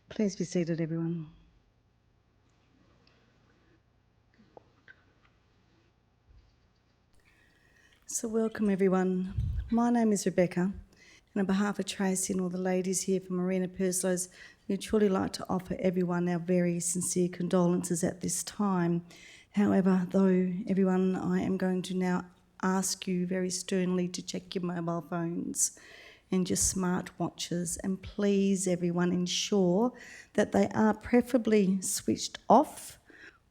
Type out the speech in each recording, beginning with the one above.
Please be seated, everyone. So welcome, everyone. My name is Rebecca, and on behalf of Tracy and all the ladies here from Marina Perslows, we'd truly like to offer everyone our very sincere condolences at this time. However, though, everyone, I am going to now ask you very sternly to check your mobile phones and your smart watches, and please, everyone, ensure that they are preferably switched off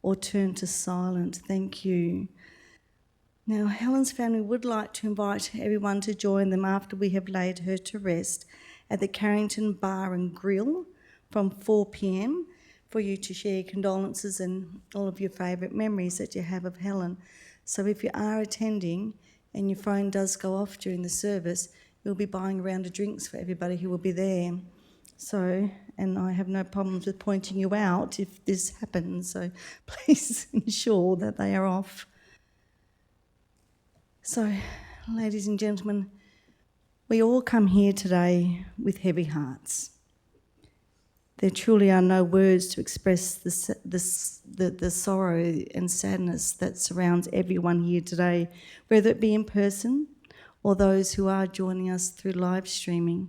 or turned to silent. Thank you. Now, Helen's family would like to invite everyone to join them after we have laid her to rest at the Carrington Bar and Grill from 4 p.m. for you to share condolences and all of your favourite memories that you have of Helen. So if you are attending and your phone does go off during the service, we'll be buying a round of drinks for everybody who will be there. So, and I have no problems with pointing you out if this happens, so please ensure that they are off. So, ladies and gentlemen, we all come here today with heavy hearts. There truly are no words to express the sorrow and sadness that surrounds everyone here today, whether it be in person or those who are joining us through live streaming.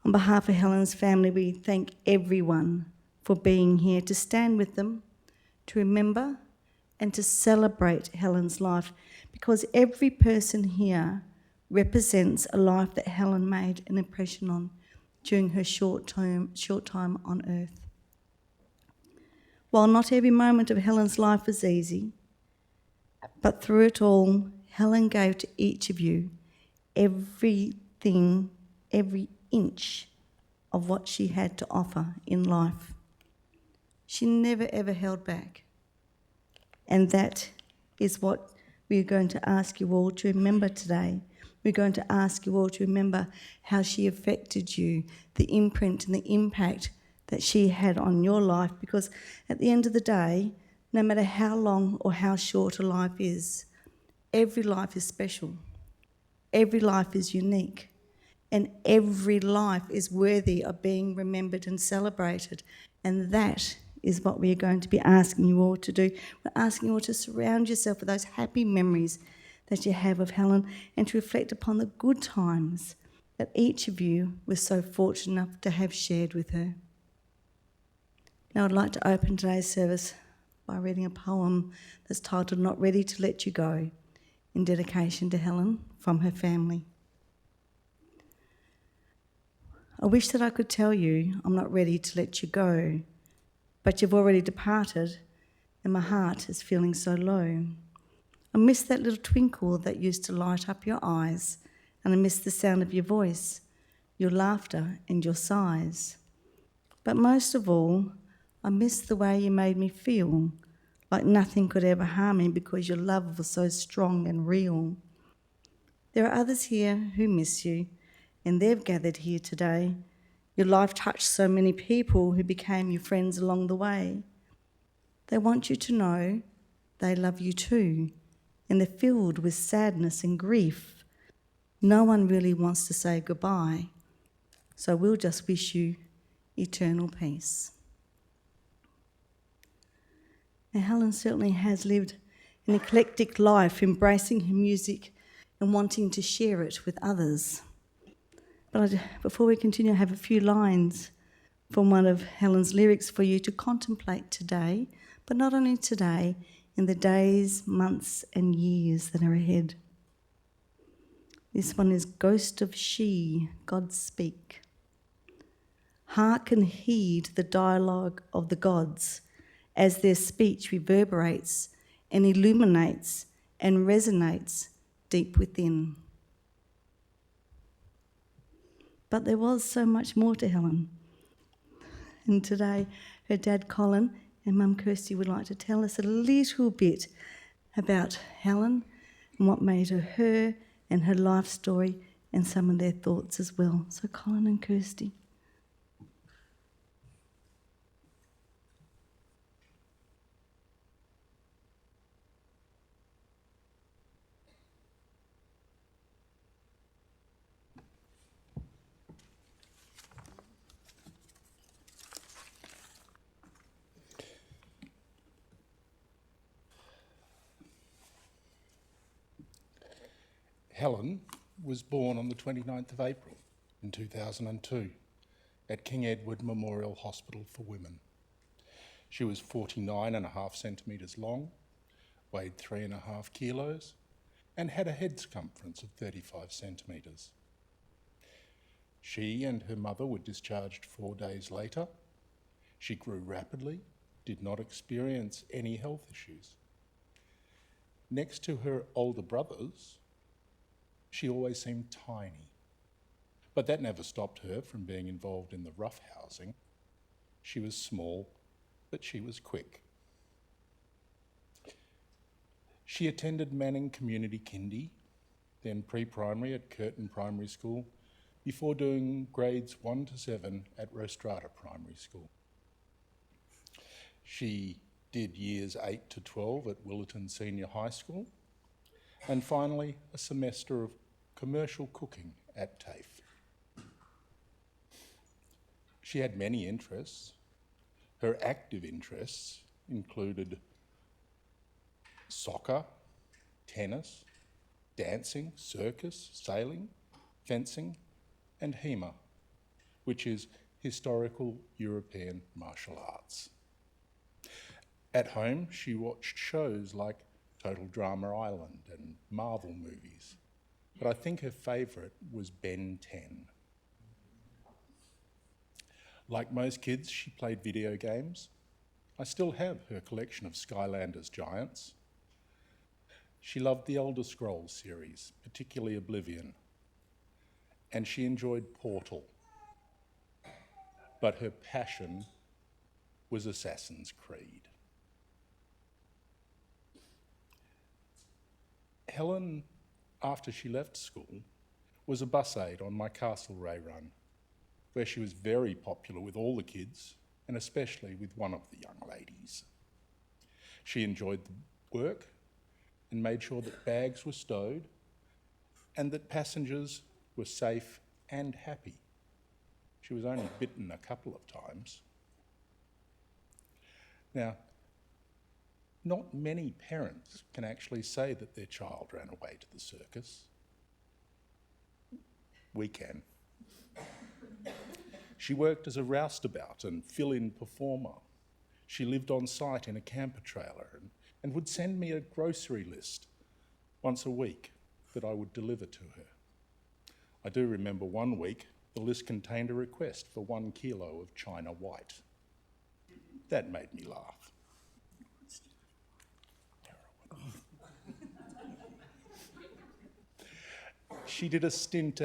On behalf of Helen's family, we thank everyone for being here to stand with them, to remember and to celebrate Helen's life, because every person here represents a life that Helen made an impression on during her short time on earth. While not every moment of Helen's life was easy, but through it all, Helen gave to each of you everything, every inch of what she had to offer in life. She never ever held back. And that is what we're going to ask you all to remember today. We're going to ask you all to remember how she affected you, the imprint and the impact that she had on your life, because at the end of the day, no matter how long or how short a life is, every life is special. Every life is unique. And every life is worthy of being remembered and celebrated. And that is what we are going to be asking you all to do. We're asking you all to surround yourself with those happy memories that you have of Helen, and to reflect upon the good times that each of you was so fortunate enough to have shared with her. Now I'd like to open today's service by reading a poem that's titled "Not Ready to Let You Go," in dedication to Helen from her family. I wish that I could tell you I'm not ready to let you go, but you've already departed and my heart is feeling so low. I miss that little twinkle that used to light up your eyes, and I miss the sound of your voice, your laughter and your sighs. But most of all, I miss the way you made me feel, like nothing could ever harm me because your love was so strong and real. There are others here who miss you, and they've gathered here today. Your life touched so many people who became your friends along the way. They want you to know they love you too, and they're filled with sadness and grief. No one really wants to say goodbye, so we'll just wish you eternal peace. Now, Helen certainly has lived an eclectic life, embracing her music and wanting to share it with others. But before we continue, I have a few lines from one of Helen's lyrics for you to contemplate today, but not only today, in the days, months and years that are ahead. This one is Ghost of She, God Speak. Hark and heed the dialogue of the gods as their speech reverberates and illuminates and resonates deep within. But there was so much more to Helen. And today, her dad Colin and Mum Kirsty would like to tell us a little bit about Helen and what made her and her life story and some of their thoughts as well. So Colin and Kirsty. Helen was born on the 29th of April in 2002 at King Edward Memorial Hospital for Women. She was 49.5 centimetres long, weighed 3.5 kilos, and had a head circumference of 35 centimetres. She and her mother were discharged 4 days later. She grew rapidly, did not experience any health issues. Next to her older brothers, she always seemed tiny, but that never stopped her from being involved in the rough housing. She was small, but she was quick. She attended Manning Community Kindy, then pre-primary at Curtin Primary School, before doing grades 1 to 7 at Rostrata Primary School. She did years 8 to 12 at Willerton Senior High School, and finally a semester of commercial cooking at TAFE. She had many interests. Her active interests included soccer, tennis, dancing, circus, sailing, fencing, and HEMA, which is Historical European Martial Arts. At home, she watched shows like Total Drama Island and Marvel movies, but I think her favourite was Ben 10. Like most kids, she played video games. I still have her collection of Skylanders Giants. She loved the Elder Scrolls series, particularly Oblivion, and she enjoyed Portal. But her passion was Assassin's Creed. Helen, after she left school, was a bus aide on my Castlereagh run, where she was very popular with all the kids, and especially with one of the young ladies. She enjoyed the work and made sure that bags were stowed and that passengers were safe and happy. She was only bitten a couple of times. Now, not many parents can actually say that their child ran away to the circus. We can. She worked as a roustabout and fill-in performer. She lived on site in a camper trailer and would send me a grocery list once a week that I would deliver to her. I do remember one week the list contained a request for 1 kilo of China white. That made me laugh. She did a stint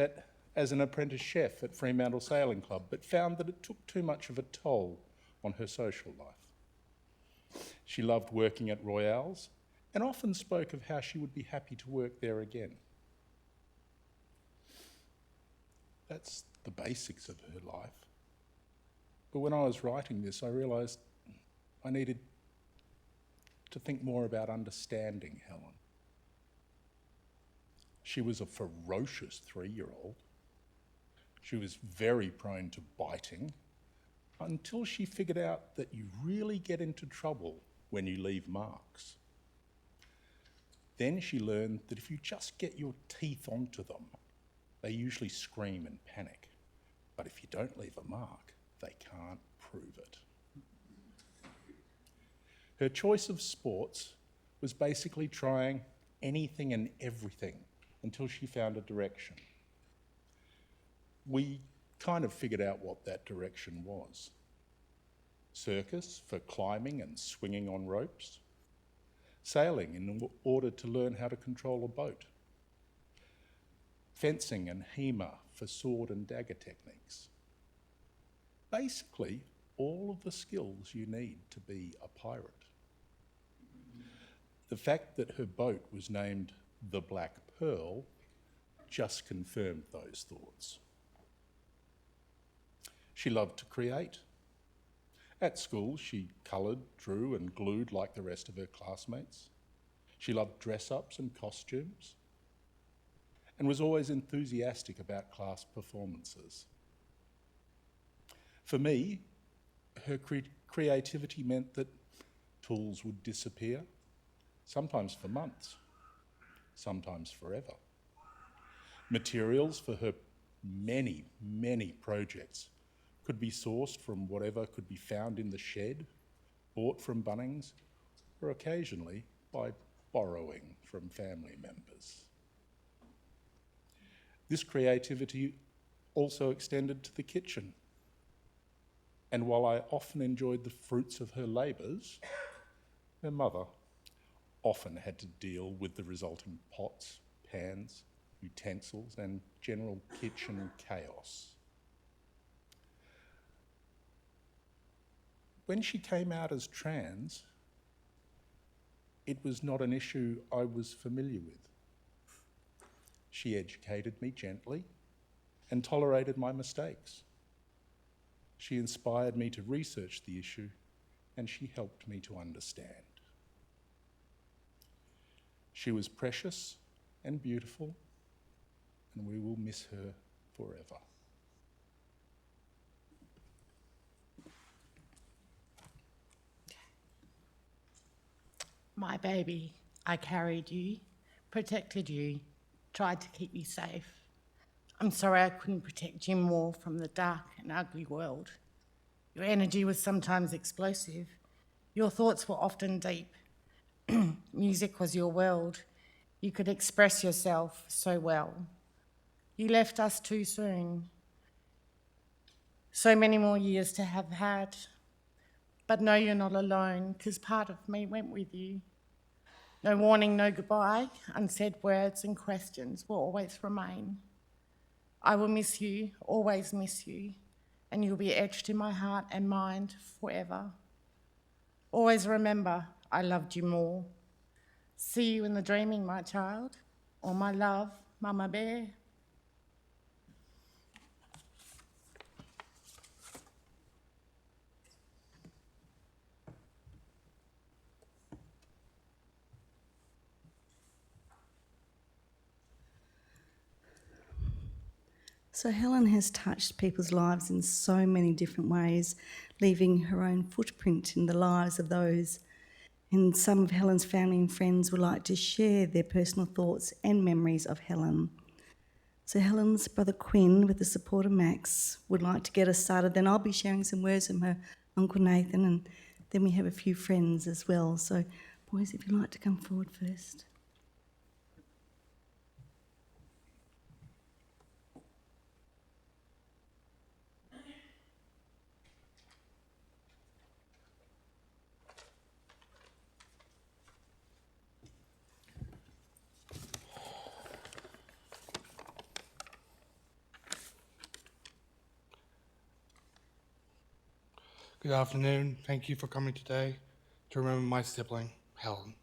as an apprentice chef at Fremantle Sailing Club, but found that it took too much of a toll on her social life. She loved working at Royale's and often spoke of how she would be happy to work there again. That's the basics of her life. But when I was writing this, I realised I needed to think more about understanding Helen. She was a ferocious 3-year-old. She was very prone to biting until she figured out that you really get into trouble when you leave marks. Then she learned that if you just get your teeth onto them, they usually scream and panic. But if you don't leave a mark, they can't prove it. Her choice of sports was basically trying anything and everything until she found a direction. We kind of figured out what that direction was. Circus for climbing and swinging on ropes. Sailing in order to learn how to control a boat. Fencing and HEMA for sword and dagger techniques. Basically, all of the skills you need to be a pirate. The fact that her boat was named the Black Pearl just confirmed those thoughts. She loved to create. At school, she coloured, drew and glued like the rest of her classmates. She loved dress-ups and costumes and was always enthusiastic about class performances. For me, her creativity meant that tools would disappear, sometimes for months, sometimes forever. Materials for her many, many projects could be sourced from whatever could be found in the shed, bought from Bunnings, or occasionally by borrowing from family members. This creativity also extended to the kitchen. And while I often enjoyed the fruits of her labours, her mother often had to deal with the resulting pots, pans, utensils, and general kitchen chaos. When she came out as trans, it was not an issue I was familiar with. She educated me gently and tolerated my mistakes. She inspired me to research the issue, and she helped me to understand. She was precious and beautiful, and we will miss her forever. My baby, I carried you, protected you, tried to keep you safe. I'm sorry I couldn't protect you more from the dark and ugly world. Your energy was sometimes explosive. Your thoughts were often deep. Music was your world. You could express yourself so well. You left us too soon. So many more years to have had. But no, you're not alone, because part of me went with you. No warning, no goodbye, unsaid words and questions will always remain. I will miss you, always miss you, and you'll be etched in my heart and mind forever. Always remember, I loved you more. See you in the dreaming, my child. All my love, Mama Bear. So Helen has touched people's lives in so many different ways, leaving her own footprint in the lives of those. And some of Helen's family and friends would like to share their personal thoughts and memories of Helen. So Helen's brother Quinn, with the support of Max, would like to get us started. Then I'll be sharing some words from her Uncle Nathan, and then we have a few friends as well. So boys, if you'd like to come forward first. Good afternoon. Thank you for coming today to remember my sibling, Helen.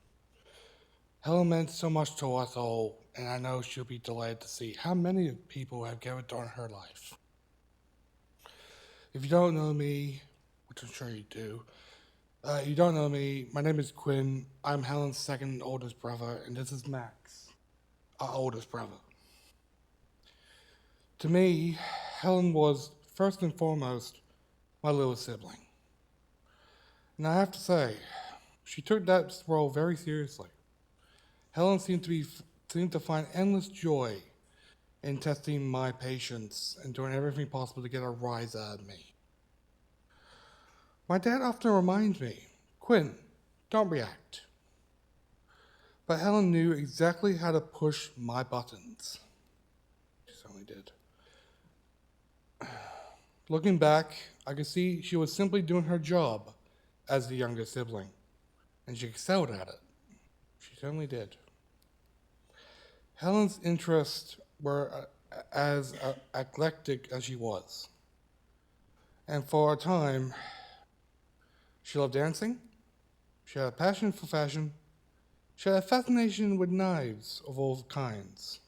Helen meant so much to us all, and I know she'll be delighted to see how many people have given during her life. If you don't know me, which I'm sure you do, You don't know me. My name is Quinn. I'm Helen's second oldest brother, and this is Max, our oldest brother. To me, Helen was first and foremost my little sibling. And I have to say, she took that role very seriously. Helen seemed to find endless joy in testing my patience and doing everything possible to get a rise out of me. My dad often reminds me, Quinn, don't react. But Helen knew exactly how to push my buttons. She certainly did. Looking back, I could see she was simply doing her job as the younger sibling, and she excelled at it. She certainly did. Helen's interests were as eclectic as she was. And for a time, she loved dancing, she had a passion for fashion, she had a fascination with knives of all kinds.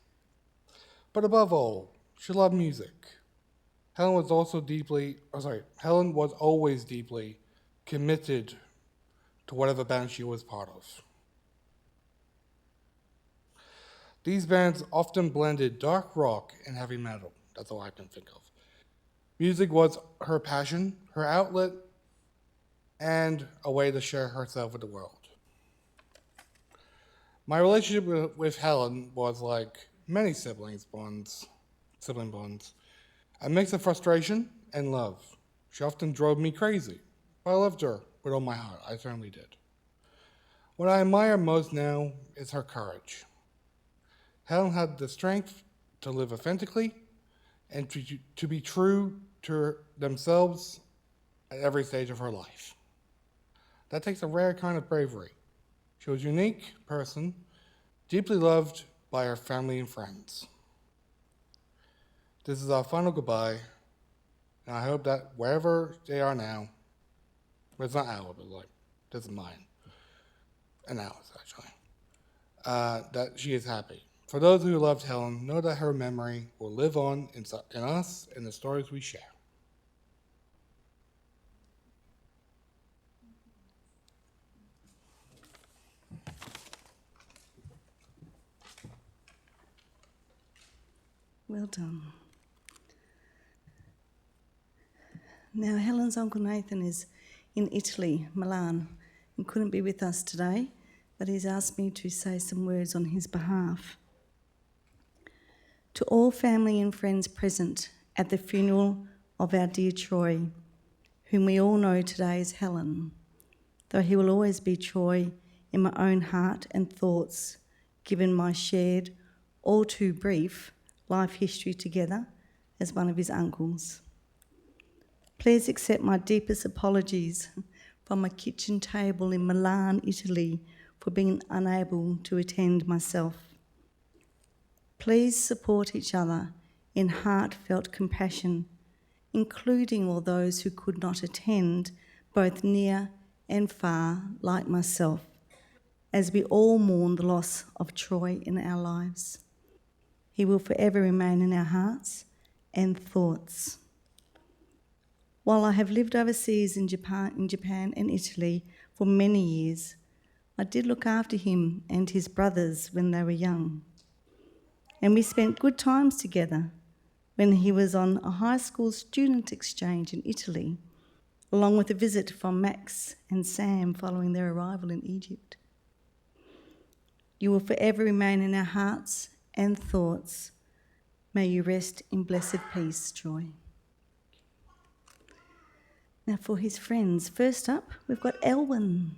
But above all, she loved music. Helen was always deeply committed to whatever band she was part of. These bands often blended dark rock and heavy metal. That's all I can think of. Music was her passion, her outlet, and a way to share herself with the world. My relationship with Helen was like many sibling bonds, a mix of frustration and love. She often drove me crazy, but I loved her with all my heart. I certainly did. What I admire most now is her courage. Helen had the strength to live authentically and to be true to themselves at every stage of her life. That takes a rare kind of bravery. She was a unique person, deeply loved by her family and friends. This is our final goodbye, and I hope that wherever they are now, well, it's not ours, but like, this is mine, and ours actually, that she is happy. For those who loved Helen, know that her memory will live on in us and the stories we share. Well done. Now, Helen's Uncle Nathan is in Italy, Milan, and couldn't be with us today, but he's asked me to say some words on his behalf. To all family and friends present at the funeral of our dear Troy, whom we all know today as Helen, though he will always be Troy in my own heart and thoughts, given my shared, all too brief, life history together as one of his uncles. Please accept my deepest apologies from my kitchen table in Milan, Italy, for being unable to attend myself. Please support each other in heartfelt compassion, including all those who could not attend, both near and far, like myself, as we all mourn the loss of Troy in our lives. He will forever remain in our hearts and thoughts. While I have lived overseas in Japan and Italy for many years, I did look after him and his brothers when they were young. And we spent good times together when he was on a high school student exchange in Italy, along with a visit from Max and Sam following their arrival in Egypt. You will forever remain in our hearts and thoughts. May you rest in blessed peace, Troy. Now for his friends. First up, we've got Elwyn.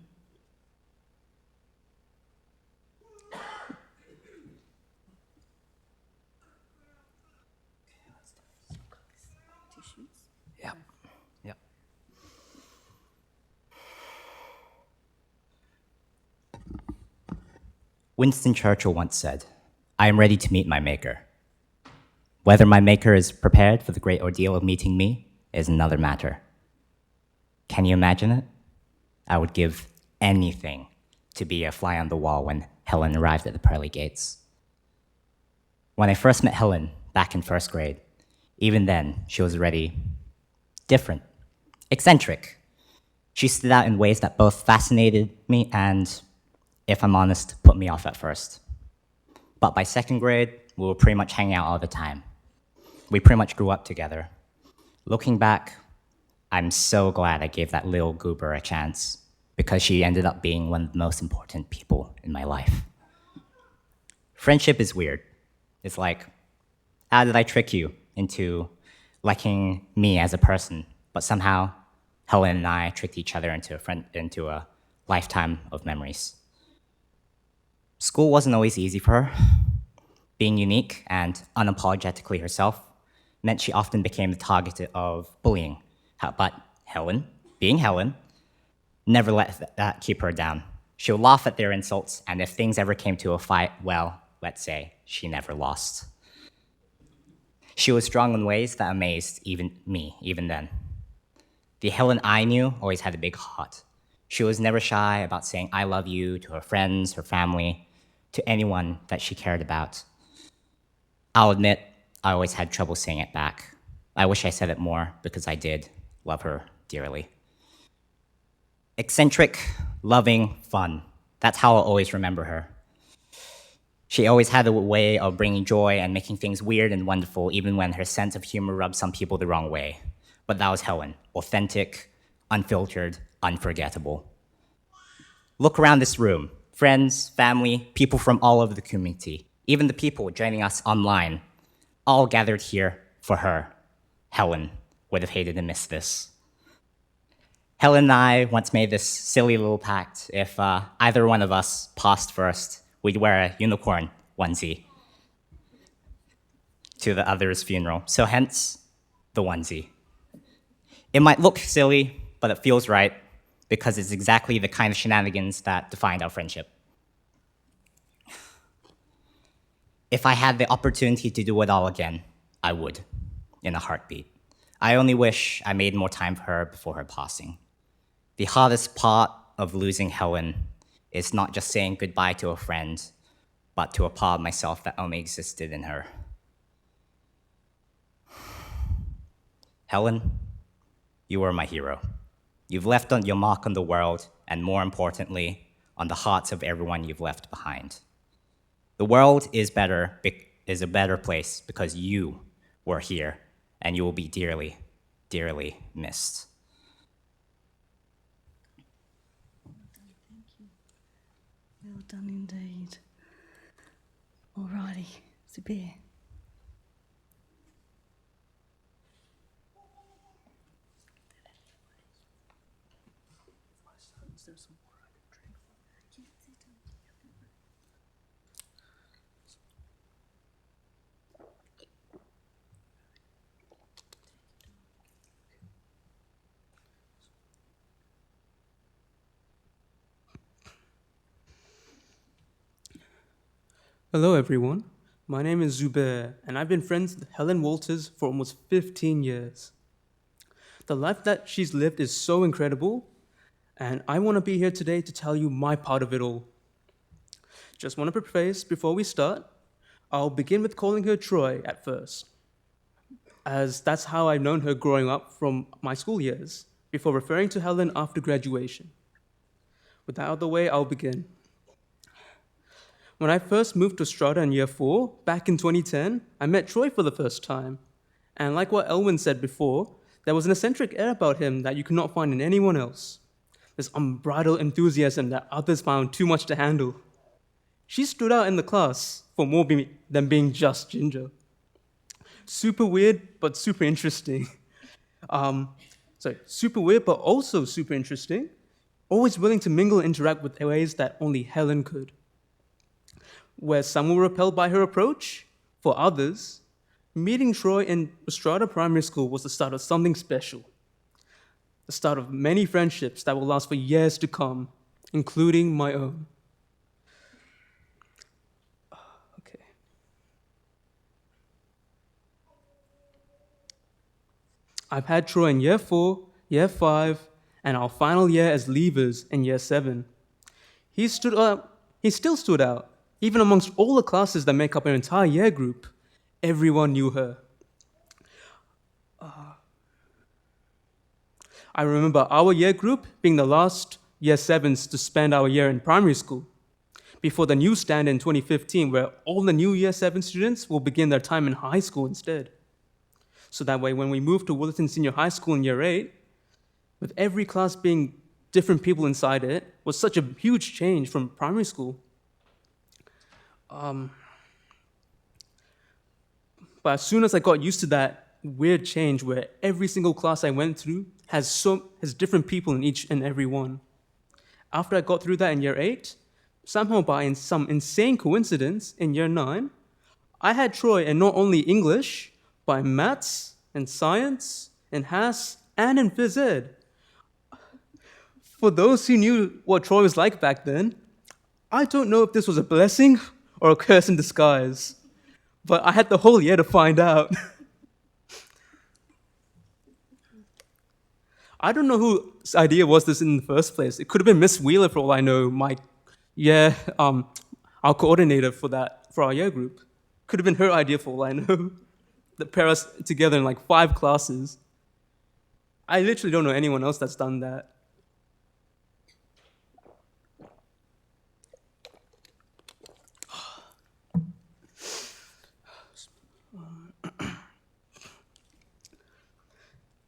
Yep. Winston Churchill once said, "I am ready to meet my maker. Whether my maker is prepared for the great ordeal of meeting me is another matter." Can you imagine it? I would give anything to be a fly on the wall when Helen arrived at the pearly gates. When I first met Helen back in first grade, even then she was already different, eccentric. She stood out in ways that both fascinated me and, if I'm honest, put me off at first. But by second grade, we were pretty much hanging out all the time. We pretty much grew up together. Looking back, I'm so glad I gave that little goober a chance because she ended up being one of the most important people in my life. Friendship is weird. It's like, how did I trick you into liking me as a person? But somehow, Helen and I tricked each other into a lifetime of memories. School wasn't always easy for her. Being unique and unapologetically herself meant she often became the target of bullying. But Helen, being Helen, never let that keep her down. She'll laugh at their insults, and if things ever came to a fight, well, let's say she never lost. She was strong in ways that amazed even then. The Helen I knew always had a big heart. She was never shy about saying I love you to her friends, her family, to anyone that she cared about. I'll admit, I always had trouble saying it back. I wish I said it more because I did love her dearly. Eccentric, loving, fun. That's how I'll always remember her. She always had a way of bringing joy and making things weird and wonderful, even when her sense of humor rubbed some people the wrong way. But that was Helen. Authentic, unfiltered, unforgettable. Look around this room. Friends, family, people from all over the community, even the people joining us online, all gathered here for her. Helen would have hated to miss this. Helen and I once made this silly little pact. If either one of us passed first, we'd wear a unicorn onesie to the other's funeral. So hence, the onesie. It might look silly, but it feels right because it's exactly the kind of shenanigans that defined our friendship. If I had the opportunity to do it all again, I would, in a heartbeat. I only wish I made more time for her before her passing. The hardest part of losing Helen is not just saying goodbye to a friend, but to a part of myself that only existed in her. Helen, you were my hero. You've left your mark on the world, and more importantly, on the hearts of everyone you've left behind. The world is a better place because you were here, and you will be dearly, dearly missed. Well done indeed. Alrighty, Zubair. Hello, everyone. My name is Zubair, and I've been friends with Helen Walters for almost 15 years. The life that she's lived is so incredible, and I want to be here today to tell you my part of it all. Just want to preface before we start, I'll begin with calling her Troy at first, as that's how I've known her growing up from my school years, before referring to Helen after graduation. With that out of the way, I'll begin. When I first moved to Strata in year 4, back in 2010, I met Troy for the first time. And like what Elwin said before, there was an eccentric air about him that you could not find in anyone else. This unbridled enthusiasm that others found too much to handle. She stood out in the class for more than being just ginger. Super weird, but super interesting. Super weird, but also super interesting. Always willing to mingle and interact with ways that only Helen could. Where some were repelled by her approach, for others, meeting Troy in Strata Primary School was the start of something special. The start of many friendships that will last for years to come, including my own. Okay. I've had Troy in year 4, year 5, and our final year as leavers in year 7. He still stood out. Even amongst all the classes that make up an entire year group, everyone knew her. I remember our year group being the last year 7s to spend our year in primary school, before the new standard in 2015 where all the new year 7 students will begin their time in high school instead. So that way, when we moved to Woollerton Senior High School in year 8, with every class being different people inside it, was such a huge change from primary school. But as soon as I got used to that weird change where every single class I went through has different people in each and every one. After I got through that in year 8, somehow by some insane coincidence in year 9, I had Troy in not only English, but in maths, and science, in Has, and in phys ed. For those who knew what Troy was like back then, I don't know if this was a blessing or a curse in disguise, but I had the whole year to find out. I don't know whose idea was this in the first place. It could have been Miss Wheeler for all I know, our coordinator for our year group. Could have been her idea for all I know. That pair us together in like 5 classes. I literally don't know anyone else that's done that.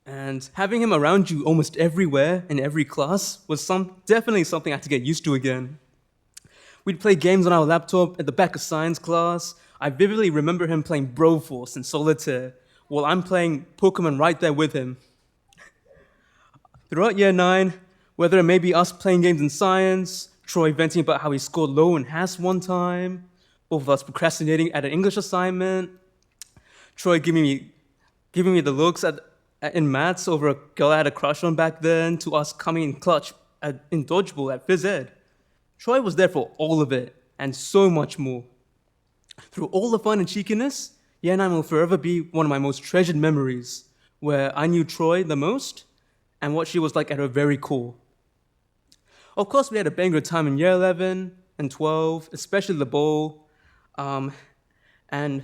And having him around you almost everywhere in every class was definitely something I had to get used to again. We'd play games on our laptop at the back of science class. I vividly remember him playing Broforce and Solitaire while I'm playing Pokemon right there with him. Throughout year 9, whether it may be us playing games in science, Troy venting about how he scored low in Has one time, both of us procrastinating at an English assignment, Troy giving me the looks in maths over a girl I had a crush on back then, to us coming in clutch in dodgeball at phys ed. Troy was there for all of it, and so much more. Through all the fun and cheekiness, year 9 will forever be one of my most treasured memories, where I knew Troy the most, and what she was like at her very core. Of course, we had a banger time in year 11 and 12, especially the bowl, and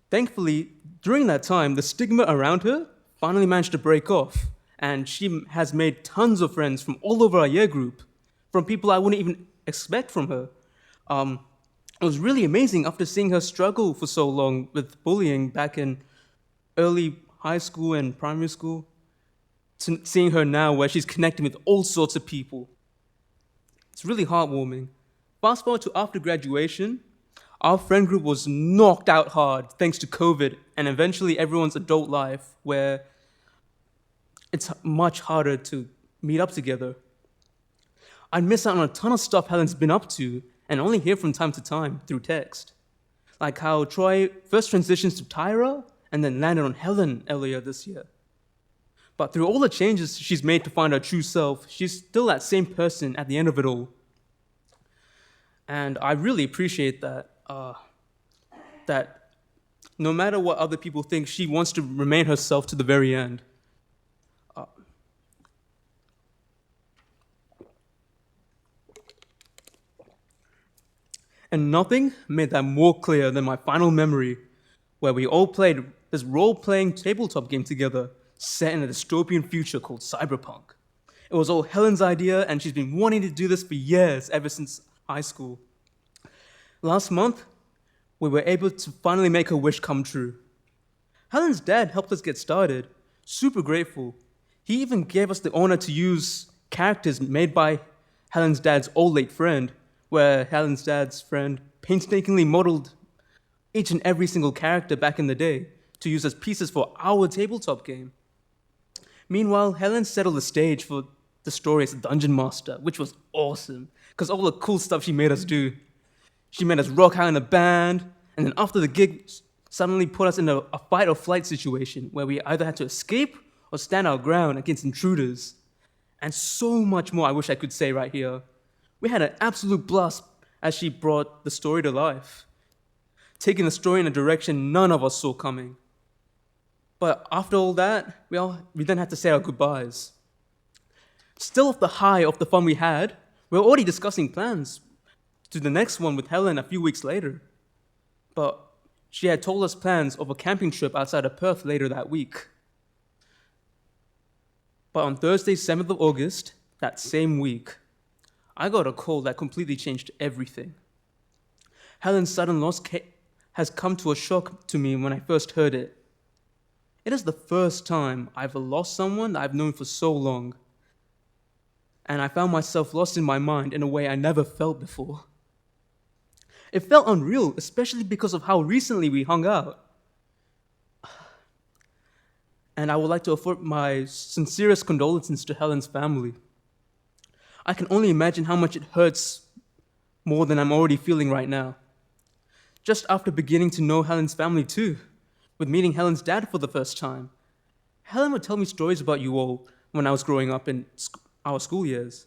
thankfully, during that time, the stigma around her finally managed to break off, and she has made tons of friends from all over our year group, from people I wouldn't even expect from her. It was really amazing after seeing her struggle for so long with bullying back in early high school and primary school, to seeing her now where she's connecting with all sorts of people. It's really heartwarming. Fast forward to after graduation, our friend group was knocked out hard thanks to COVID and eventually everyone's adult life, where it's much harder to meet up together. I'd miss out on a ton of stuff Helen's been up to and only hear from time to time through text. Like how Troy first transitions to Tyra and then landed on Helen earlier this year. But through all the changes she's made to find her true self, she's still that same person at the end of it all. And I really appreciate that no matter what other people think, she wants to remain herself to the very end. And nothing made that more clear than my final memory, where we all played this role-playing tabletop game together, set in a dystopian future called Cyberpunk. It was all Helen's idea, and she's been wanting to do this for years, ever since high school. Last month, we were able to finally make her wish come true. Helen's dad helped us get started, super grateful. He even gave us the honor to use characters made by Helen's dad's old late friend, where Helen's dad's friend painstakingly modeled each and every single character back in the day to use as pieces for our tabletop game. Meanwhile, Helen settled the stage for the story as a dungeon master, which was awesome, because all the cool stuff she made us do. She made us rock out in a band, and then after the gig, suddenly put us in a fight or flight situation where we either had to escape or stand our ground against intruders. And so much more I wish I could say right here. We had an absolute blast as she brought the story to life, taking the story in a direction none of us saw coming. But after all that, we then had to say our goodbyes. Still off the high of the fun we had, we were already discussing plans to the next one with Helen a few weeks later. But she had told us plans of a camping trip outside of Perth later that week. But on Thursday, 7th of August, that same week, I got a call that completely changed everything. Helen's sudden loss has come to a shock to me when I first heard it. It is the first time I've lost someone that I've known for so long, and I found myself lost in my mind in a way I never felt before. It felt unreal, especially because of how recently we hung out. And I would like to offer my sincerest condolences to Helen's family. I can only imagine how much it hurts more than I'm already feeling right now. Just after beginning to know Helen's family too, with meeting Helen's dad for the first time, Helen would tell me stories about you all when I was growing up in our school years.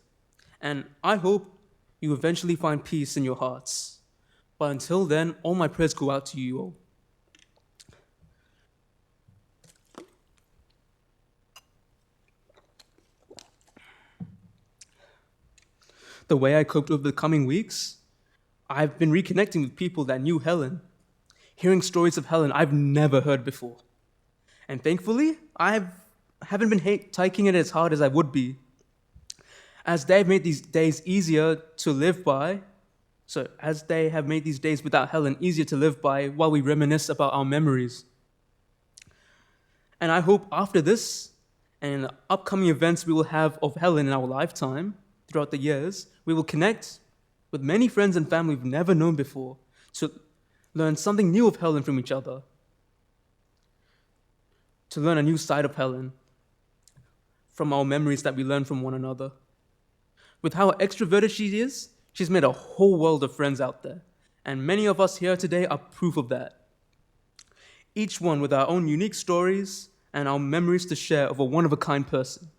And I hope you eventually find peace in your hearts. But until then, all my prayers go out to you all. The way I coped over the coming weeks, I've been reconnecting with people that knew Helen, hearing stories of Helen I've never heard before. And thankfully, I haven't been taking it as hard as I would be, as they've made these days easier to live by. So as they have made these days without Helen easier to live by while we reminisce about our memories. And I hope after this and in the upcoming events we will have of Helen in our lifetime throughout the years, we will connect with many friends and family we've never known before to learn something new of Helen from each other, to learn a new side of Helen from our memories that we learn from one another. With how extroverted she is, she's made a whole world of friends out there, and many of us here today are proof of that. Each one with our own unique stories and our memories to share of a one-of-a-kind person.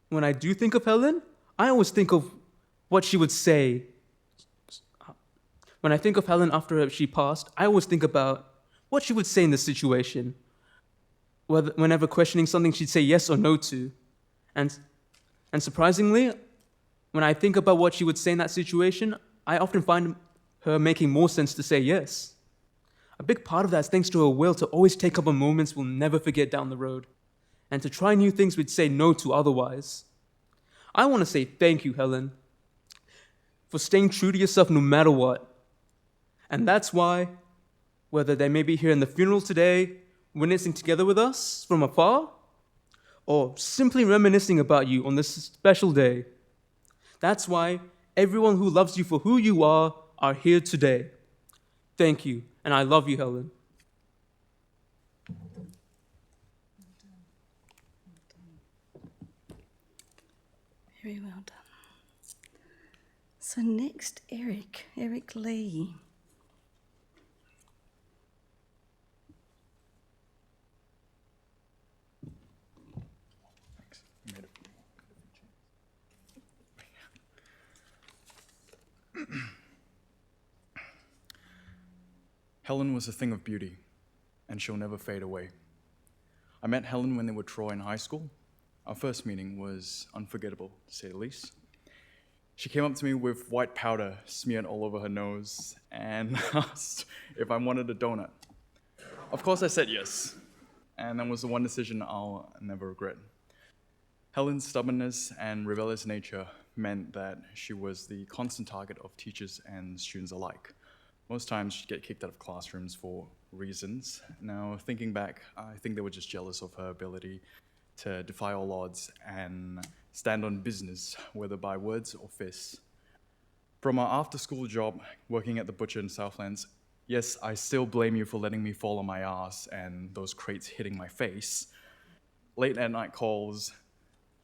When I do think of Helen, I always think of what she would say. When I think of Helen after she passed, I always think about what she would say in this situation. Whenever questioning something she'd say yes or no to. And surprisingly, when I think about what she would say in that situation, I often find her making more sense to say yes. A big part of that is thanks to her will to always take up on moments we'll never forget down the road, and to try new things we'd say no to otherwise. I want to say thank you, Helen, for staying true to yourself no matter what. And that's why, whether they may be here in the funeral today, witnessing together with us from afar, or simply reminiscing about you on this special day, that's why everyone who loves you for who you are here today. Thank you, and I love you, Helen. Very well done. So next, Eric Lee. Helen was a thing of beauty, and she'll never fade away. I met Helen when they were Troy in high school. Our first meeting was unforgettable, to say the least. She came up to me with white powder smeared all over her nose and asked if I wanted a donut. Of course I said yes, and that was the one decision I'll never regret. Helen's stubbornness and rebellious nature meant that she was the constant target of teachers and students alike. Most times she'd get kicked out of classrooms for reasons. Now, thinking back, I think they were just jealous of her ability to defy all odds and stand on business, whether by words or fists. From our after-school job, working at the butcher in Southlands, yes, I still blame you for letting me fall on my ass and those crates hitting my face. Late at night calls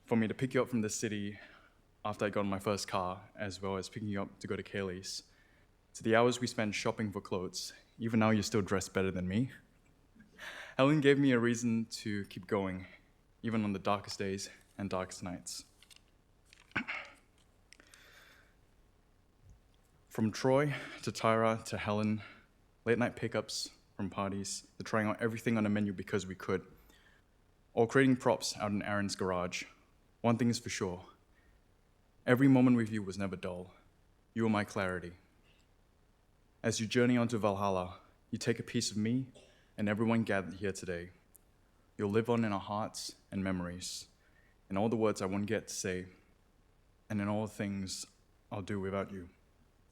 for me to pick you up from the city after I got in my first car, as well as picking you up to go to Kaylee's. To the hours we spent shopping for clothes. Even now, you're still dressed better than me. Helen gave me a reason to keep going, even on the darkest days and darkest nights. From Troy to Tyra to Helen, late night pickups from parties, to trying out everything on the menu because we could, or creating props out in Aaron's garage. One thing is for sure, every moment with you was never dull. You were my clarity. As you journey onto Valhalla, you You take a piece of me and everyone gathered here today. You'll live on in our hearts and memories, in all the words I wouldn't get to say, and in all the things I'll do without you,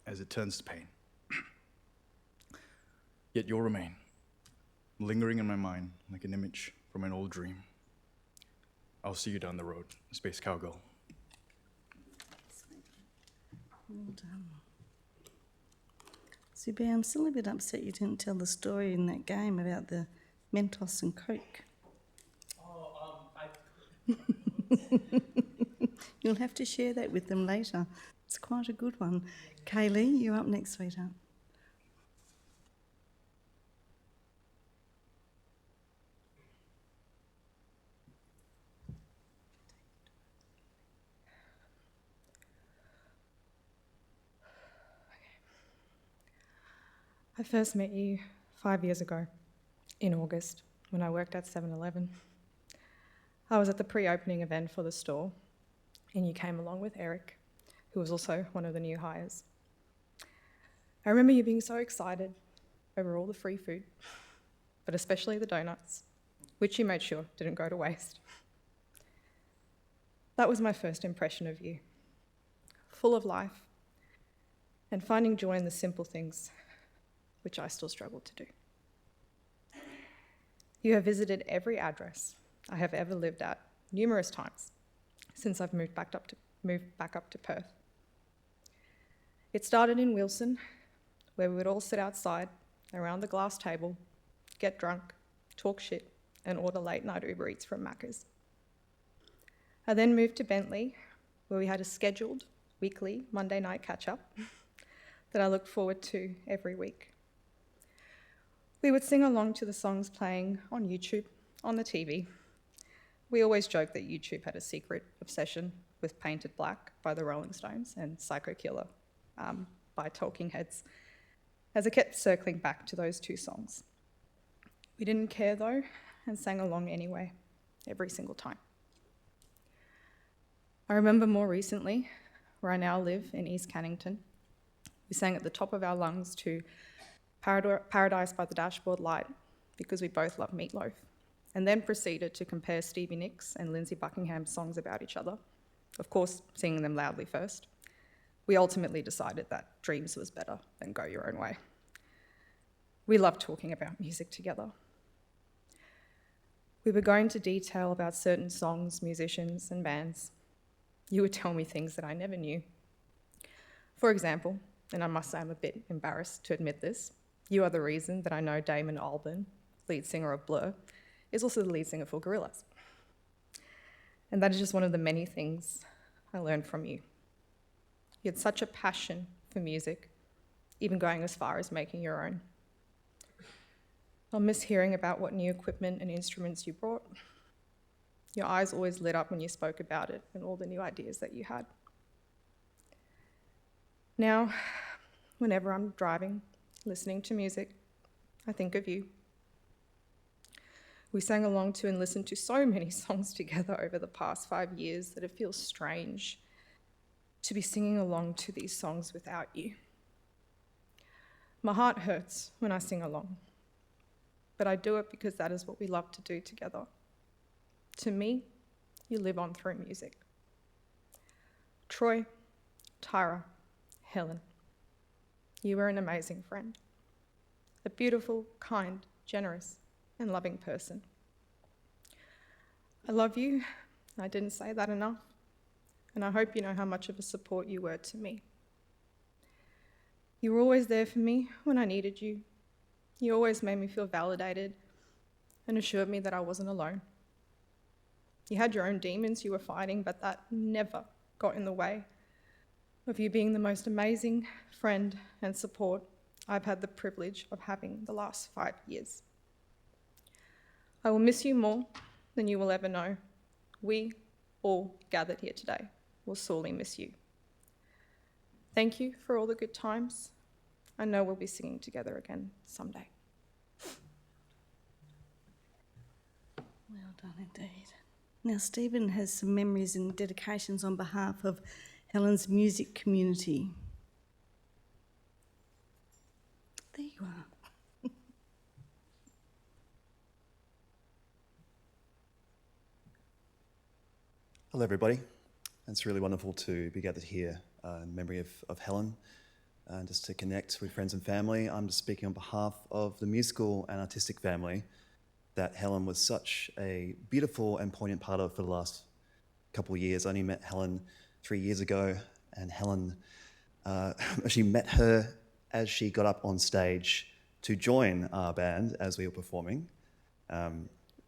as it turns to pain. Yet you'll remain, lingering in my mind like an image from an old dream. I'll see you down the road, Space Cowgirl. Well done. Zubair, I'm still a bit upset you didn't tell the story in that game about the Mentos and Coke. You'll have to share that with them later. It's quite a good one. Kaylee, you're up next, sweetheart. I first met you 5 years ago, in August, when I worked at 7-Eleven. I was at the pre-opening event for the store, and you came along with Eric, who was also one of the new hires. I remember you being so excited over all the free food, but especially the donuts, which you made sure didn't go to waste. That was my first impression of you, full of life, and finding joy in the simple things, which I still struggle to do. You have visited every address I have ever lived at numerous times since I've moved back up to Perth. It started in Wilson, where we would all sit outside around the glass table, get drunk, talk shit, and order late-night Uber Eats from Macca's. I then moved to Bentley, where we had a scheduled weekly Monday night catch-up that I looked forward to every week. We would sing along to the songs playing on YouTube, on the TV. We always joked that YouTube had a secret obsession with Painted Black by the Rolling Stones and Psycho Killer by Talking Heads, as it kept circling back to those two songs. We didn't care though, and sang along anyway, every single time. I remember more recently, where I now live in East Cannington, we sang at the top of our lungs to Paradise by the Dashboard Light because we both love Meatloaf, and then proceeded to compare Stevie Nicks and Lindsey Buckingham's songs about each other, of course singing them loudly first. We ultimately decided that Dreams was better than Go Your Own Way. We loved talking about music together. We would go into detail about certain songs, musicians, and bands. You would tell me things that I never knew. For example, and I must say I'm a bit embarrassed to admit this, you are the reason that I know Damon Albarn, lead singer of Blur, is also the lead singer for Gorillaz. And that is just one of the many things I learned from you. You had such a passion for music, even going as far as making your own. I'll miss hearing about what new equipment and instruments you brought. Your eyes always lit up when you spoke about it and all the new ideas that you had. Now, whenever I'm driving, listening to music, I think of you. We sang along to and listened to so many songs together over the past 5 years that it feels strange to be singing along to these songs without you. My heart hurts when I sing along, but I do it because that is what we love to do together. To me, you live on through music. Troy, Tyra, Helen, you were an amazing friend, a beautiful, kind, generous, and loving person. I love you. I didn't say that enough, and I hope you know how much of a support you were to me. You were always there for me when I needed you. You always made me feel validated and assured me that I wasn't alone. You had your own demons you were fighting, but that never got in the way of you being the most amazing friend and support I've had the privilege of having the last 5 years. I will miss you more than you will ever know. We all gathered here today will sorely miss you. Thank you for all the good times. I know we'll be singing together again someday. Well done indeed. Now, Stephen has some memories and dedications on behalf of Helen's music community. There you are. Hello, everybody. It's really wonderful to be gathered here in memory of Helen, and just to connect with friends and family. I'm just speaking on behalf of the musical and artistic family that Helen was such a beautiful and poignant part of for the last couple of years. I only met Helen 3 years ago, and Helen actually met her as she got up on stage to join our band as we were performing.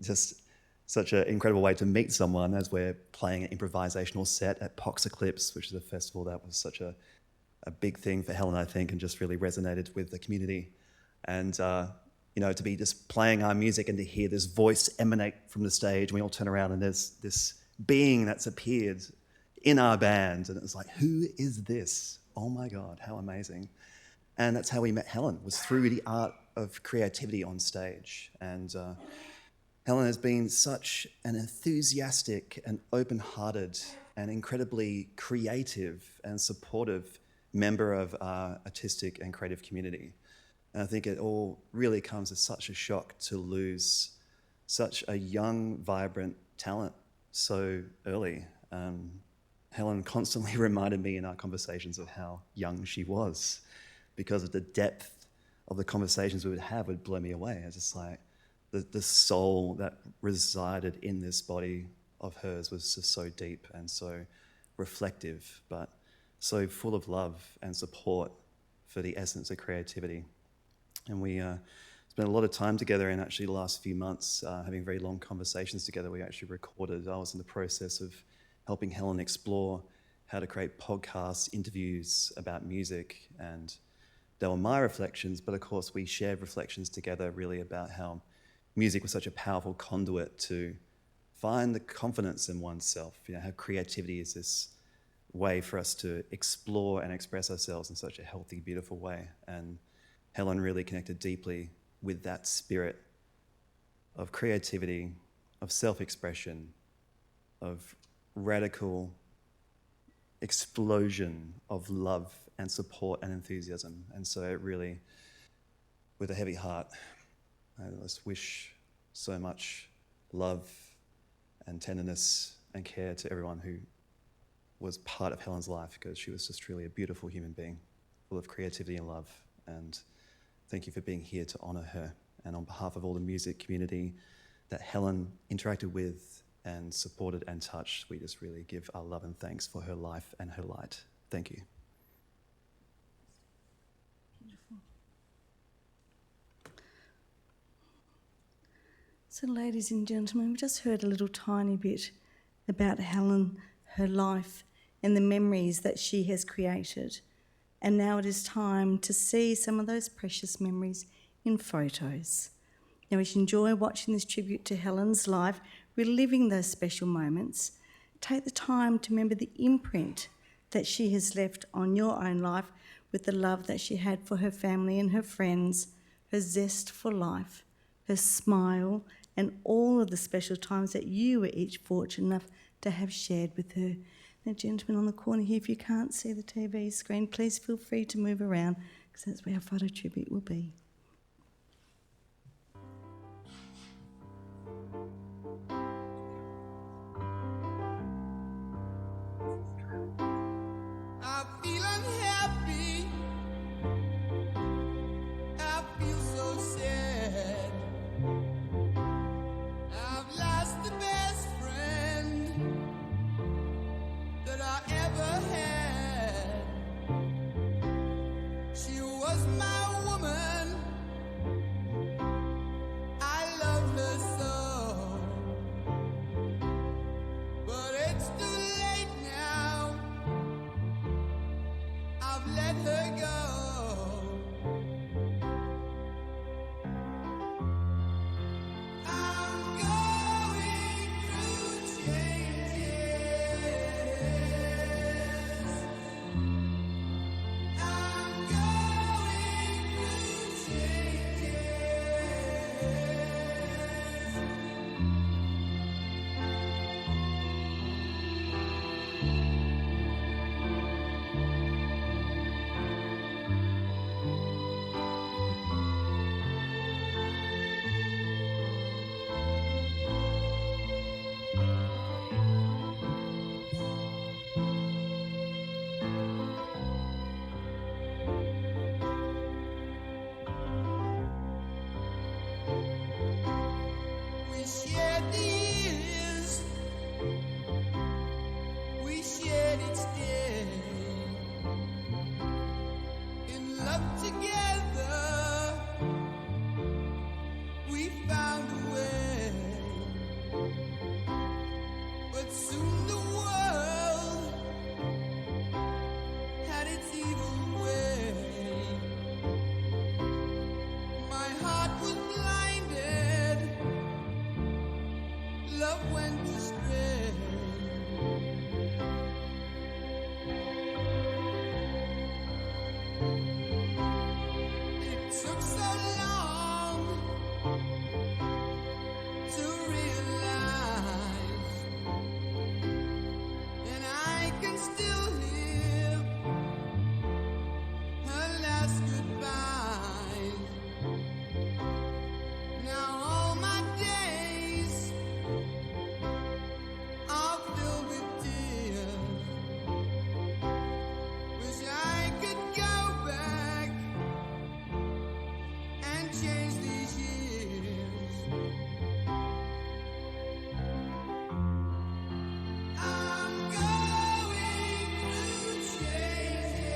Just such an incredible way to meet someone as we're playing an improvisational set at Pox Eclipse, which is a festival that was such a big thing for Helen, I think, and just really resonated with the community. And, to be just playing our music and to hear this voice emanate from the stage, and we all turn around and there's this being that's appeared in our band, and it's like, who is this? Oh my God, how amazing. And that's how we met Helen, was through the art of creativity on stage. And Helen has been such an enthusiastic and open-hearted and incredibly creative and supportive member of our artistic and creative community. And I think it all really comes as such a shock to lose such a young, vibrant talent so early. Helen constantly reminded me in our conversations of how young she was, because of the depth of the conversations we would have would blow me away. It's just like, the soul that resided in this body of hers was just so deep and so reflective, but so full of love and support for the essence of creativity. And we spent a lot of time together in actually the last few months, having very long conversations together. We actually recorded. I was in the process of helping Helen explore how to create podcasts, interviews about music, and they were my reflections, but of course we shared reflections together really about how music was such a powerful conduit to find the confidence in oneself, how creativity is this way for us to explore and express ourselves in such a healthy, beautiful way. And Helen really connected deeply with that spirit of creativity, of self-expression, of radical explosion of love and support and enthusiasm. And so it really, with a heavy heart, I just wish so much love and tenderness and care to everyone who was part of Helen's life, because she was just truly a beautiful human being, full of creativity and love. And thank you for being here to honour her. And on behalf of all the music community that Helen interacted with and supported and touched, we just really give our love and thanks for her life and her light. Thank you. So, ladies and gentlemen, we just heard a little tiny bit about Helen, her life, and the memories that she has created. And now it is time to see some of those precious memories in photos. Now, as you enjoy watching this tribute to Helen's life, reliving those special moments, take the time to remember the imprint that she has left on your own life with the love that she had for her family and her friends, her zest for life, her smile, and all of the special times that you were each fortunate enough to have shared with her. Now, gentlemen on the corner here, if you can't see the TV screen, please feel free to move around, because that's where our photo tribute will be. I feel unhappy. I feel so sad. I've lost the best friend that I ever had. She was my woman. I loved her so. But it's too late now. I've let her go. I'm going through changes. I'm going through changes. love together. We found a way, but soon the world had its evil way. My heart was blinded, love went astray. It took so long to realize, and I can still hear her last goodbyes. Now all my days are filled with tears. Wish I could go back and change these years. I'm going through changes.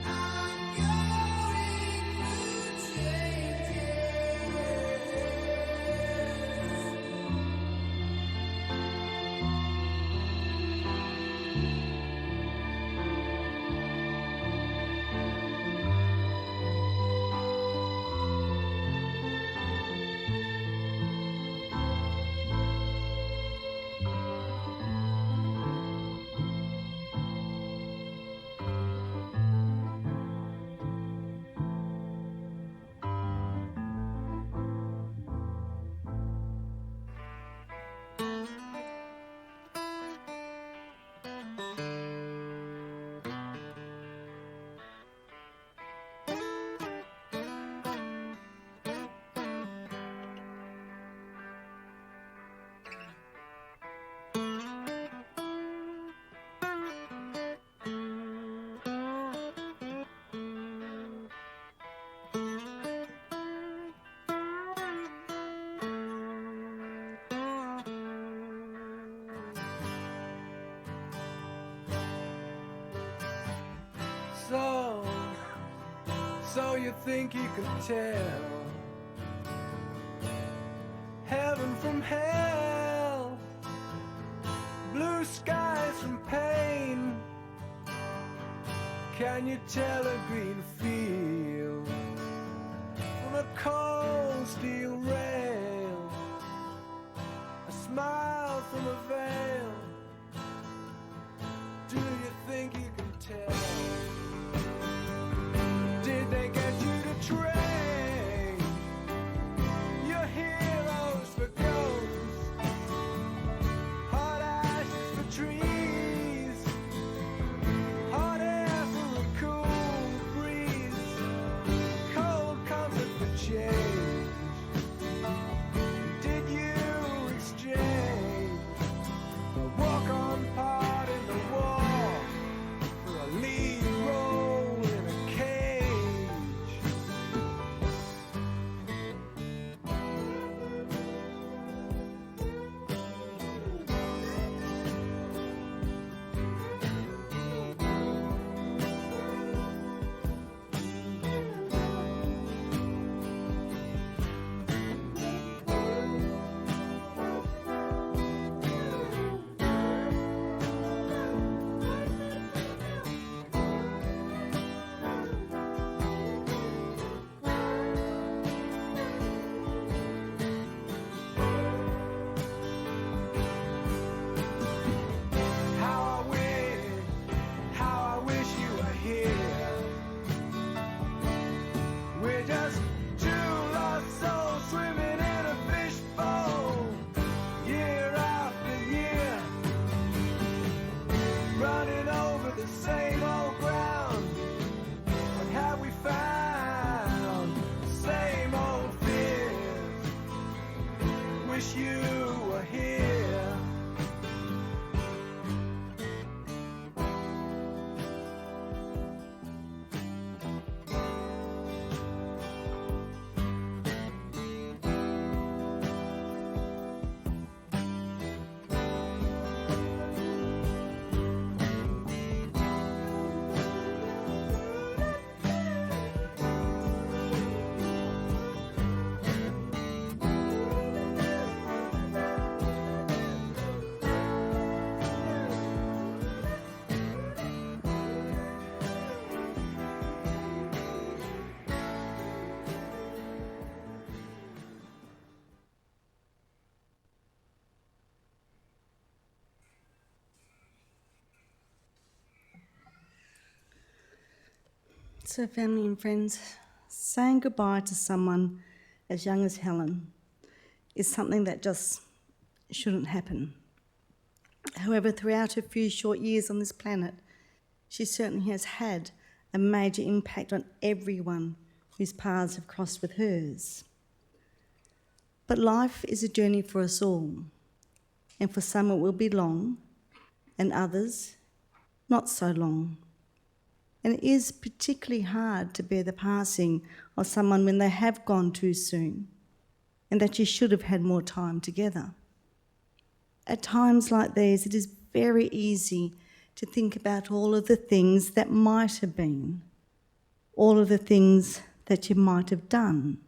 I'm going through changes. So you think you can tell heaven from hell, blue skies from pain? Can you tell a green field from a cold steel rail, a smile from a veil? Do you think you can tell? Did they get you to trade your heroes for ghosts, hot ashes for trees, hot air for a cool breeze, cold comfort for change? Did you exchange the walk-on part in the war for a lead role in a cage? How I wish you were here. We're just two lost souls swimming in a fishbowl, year after year, running over the same old ground. What have we found? The same old fears. Wish you were here. So, family and friends, saying goodbye to someone as young as Helen is something that just shouldn't happen. However, throughout her few short years on this planet, she certainly has had a major impact on everyone whose paths have crossed with hers. But life is a journey for us all, and for some it will be long, and others not so long. And it is particularly hard to bear the passing of someone when they have gone too soon, and that you should have had more time together. At times like these, it is very easy to think about all of the things that might have been, all of the things that you might have done.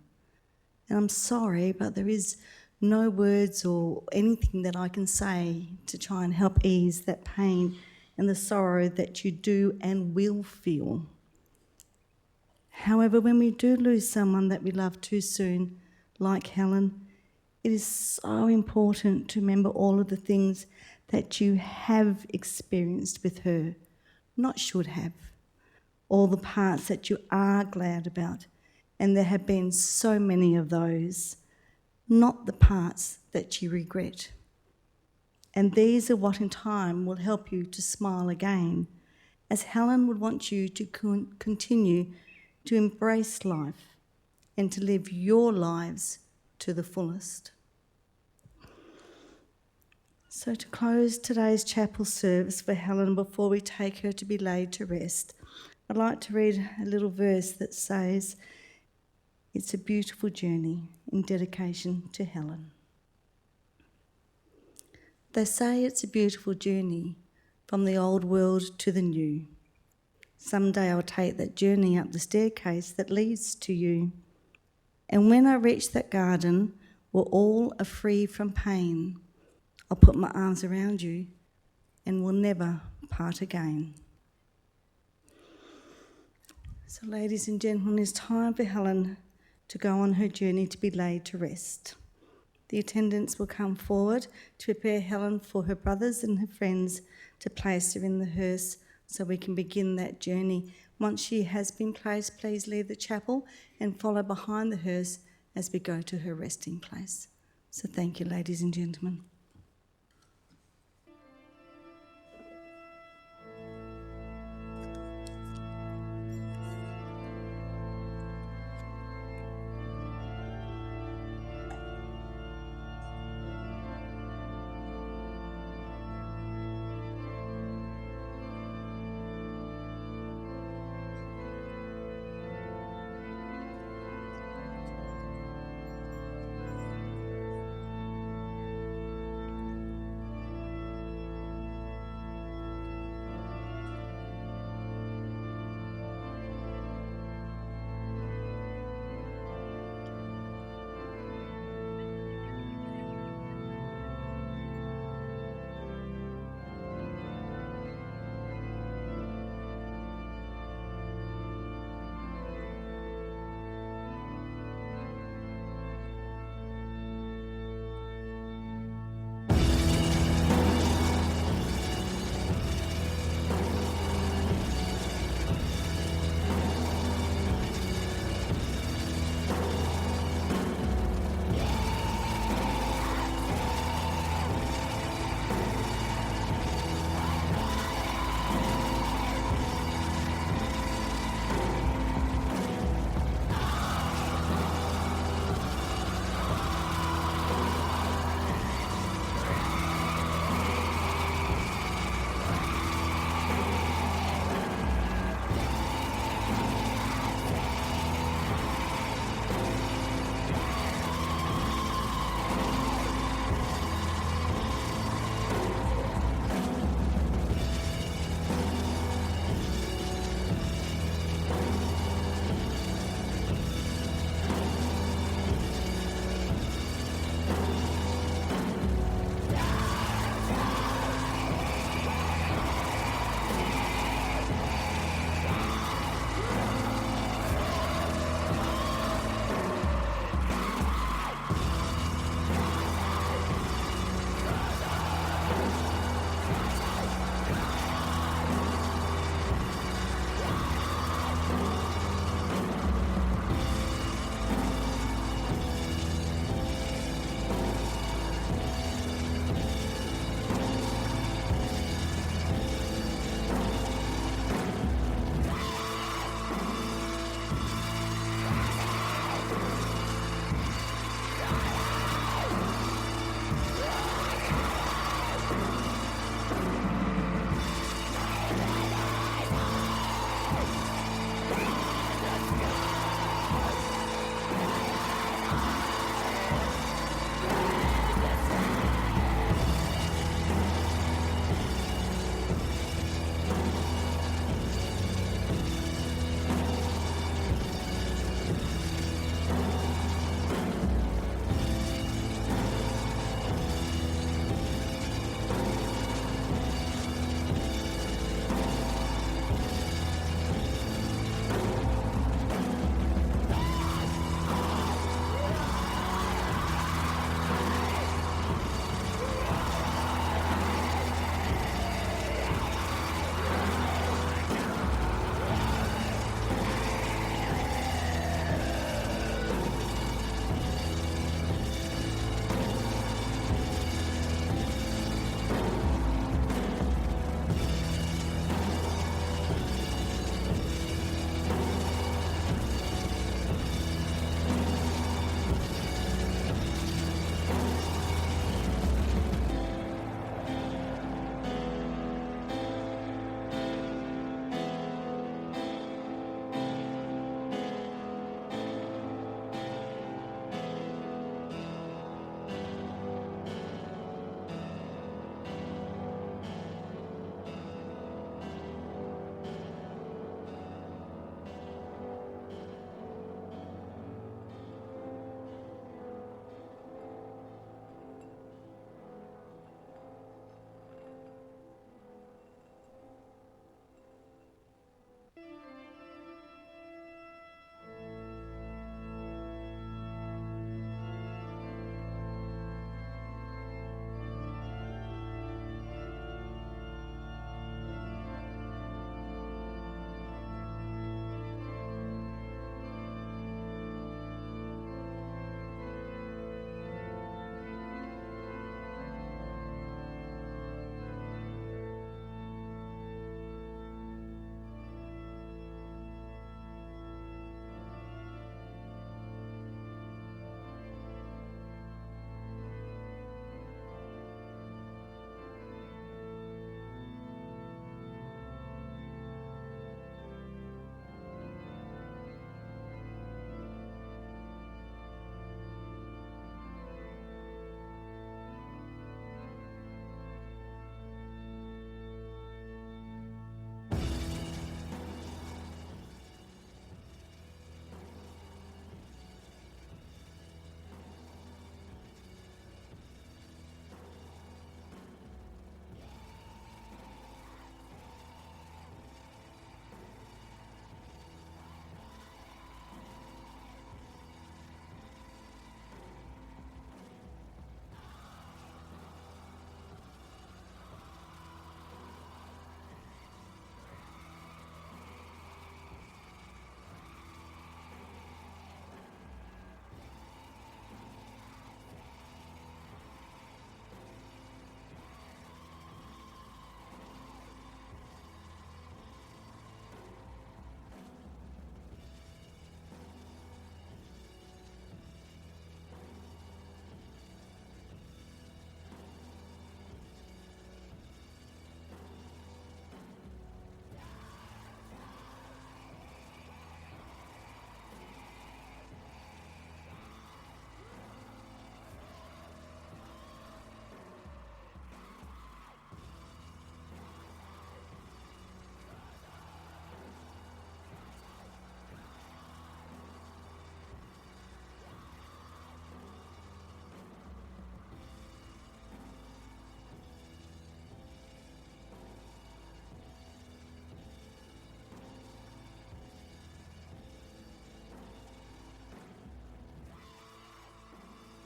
And I'm sorry, but there is no words or anything that I can say to try and help ease that pain and the sorrow that you do and will feel. However, when we do lose someone that we love too soon, like Helen, it is so important to remember all of the things that you have experienced with her, not should have. All the parts that you are glad about, and there have been so many of those, not the parts that you regret. And these are what in time will help you to smile again, as Helen would want you to continue to embrace life and to live your lives to the fullest. So to close today's chapel service for Helen before we take her to be laid to rest, I'd like to read a little verse that says, "It's a beautiful journey in dedication to Helen." They say it's a beautiful journey from the old world to the new. Someday I'll take that journey up the staircase that leads to you. And when I reach that garden where all are free from pain, I'll put my arms around you and we'll never part again. So, ladies and gentlemen, it's time for Helen to go on her journey to be laid to rest. The attendants will come forward to prepare Helen for her brothers and her friends to place her in the hearse so we can begin that journey. Once she has been placed, please leave the chapel and follow behind the hearse as we go to her resting place. So thank you, ladies and gentlemen.